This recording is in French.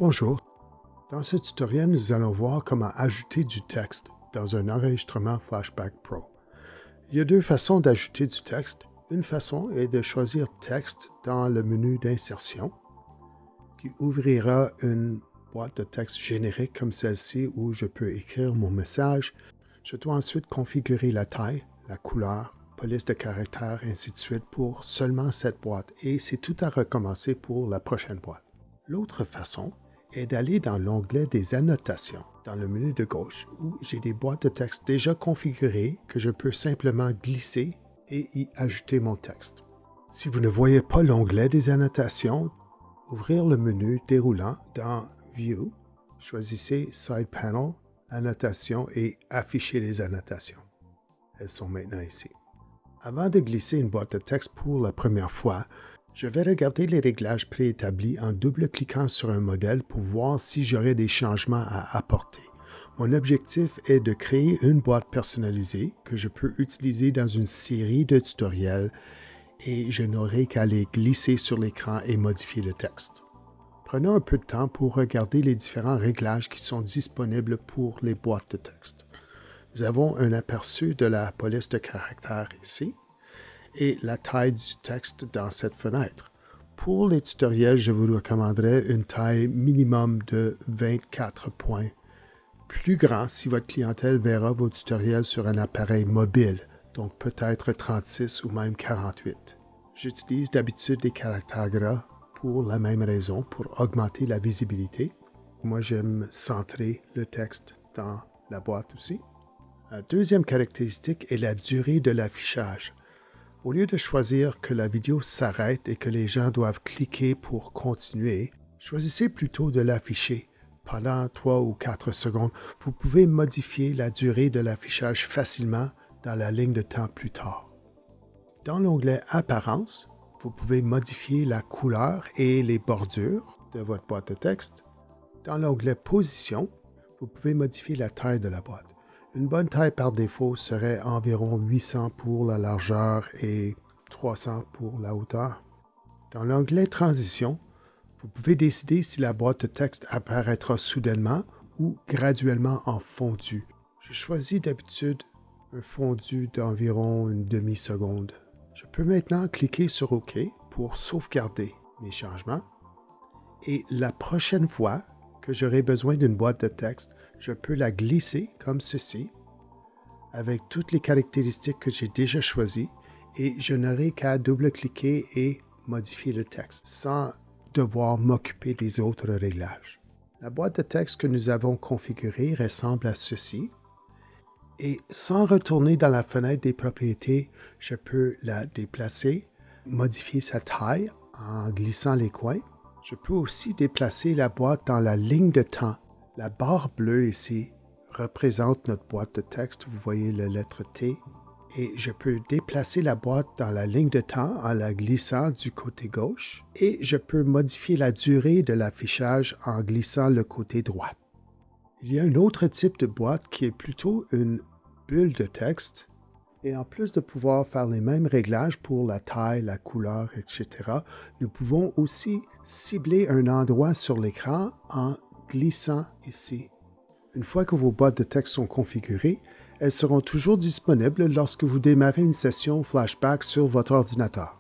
Bonjour. Dans ce tutoriel, nous allons voir comment ajouter du texte dans un enregistrement Flashback Pro. Il y a deux façons d'ajouter du texte. Une façon est de choisir Texte dans le menu d'insertion, qui ouvrira une boîte de texte générique comme celle-ci où je peux écrire mon message. Je dois ensuite configurer la taille, la couleur, police de caractères, ainsi de suite pour seulement cette boîte et c'est tout à recommencer pour la prochaine boîte. L'autre façon est d'aller dans l'onglet des annotations dans le menu de gauche où j'ai des boîtes de texte déjà configurées que je peux simplement glisser et y ajouter mon texte. Si vous ne voyez pas l'onglet des annotations, ouvrir le menu déroulant dans View, choisissez Side Panel, Annotations et Afficher les annotations. Elles sont maintenant ici. Avant de glisser une boîte de texte pour la première fois, je vais regarder les réglages préétablis en double-cliquant sur un modèle pour voir si j'aurai des changements à apporter. Mon objectif est de créer une boîte personnalisée que je peux utiliser dans une série de tutoriels et je n'aurai qu'à les glisser sur l'écran et modifier le texte. Prenons un peu de temps pour regarder les différents réglages qui sont disponibles pour les boîtes de texte. Nous avons un aperçu de la police de caractères ici et la taille du texte dans cette fenêtre. Pour les tutoriels, je vous recommanderais une taille minimum de 24 points. Plus grand si votre clientèle verra vos tutoriels sur un appareil mobile, donc peut-être 36 ou même 48. J'utilise d'habitude des caractères gras pour la même raison, pour augmenter la visibilité. Moi, j'aime centrer le texte dans la boîte aussi. La deuxième caractéristique est la durée de l'affichage. Au lieu de choisir que la vidéo s'arrête et que les gens doivent cliquer pour continuer, choisissez plutôt de l'afficher pendant 3 ou 4 secondes. Vous pouvez modifier la durée de l'affichage facilement dans la ligne de temps plus tard. Dans l'onglet Apparence, vous pouvez modifier la couleur et les bordures de votre boîte de texte. Dans l'onglet Position, vous pouvez modifier la taille de la boîte. Une bonne taille par défaut serait environ 800 pour la largeur et 300 pour la hauteur. Dans l'onglet Transition, vous pouvez décider si la boîte de texte apparaîtra soudainement ou graduellement en fondu. Je choisis d'habitude un fondu d'environ une demi-seconde. Je peux maintenant cliquer sur OK pour sauvegarder mes changements. Et la prochaine fois que j'aurai besoin d'une boîte de texte, je peux la glisser comme ceci, avec toutes les caractéristiques que j'ai déjà choisies, et je n'aurai qu'à double-cliquer et modifier le texte, sans devoir m'occuper des autres réglages. La boîte de texte que nous avons configurée ressemble à ceci, et sans retourner dans la fenêtre des propriétés, je peux la déplacer, modifier sa taille en glissant les coins. Je peux aussi déplacer la boîte dans la ligne de temps. La barre bleue ici représente notre boîte de texte. Vous voyez la lettre T. Et je peux déplacer la boîte dans la ligne de temps en la glissant du côté gauche. Et je peux modifier la durée de l'affichage en glissant le côté droit. Il y a un autre type de boîte qui est plutôt une bulle de texte. Et en plus de pouvoir faire les mêmes réglages pour la taille, la couleur, etc., nous pouvons aussi cibler un endroit sur l'écran en glissant ici. Une fois que vos boîtes de texte sont configurées, elles seront toujours disponibles lorsque vous démarrez une session Flashback sur votre ordinateur.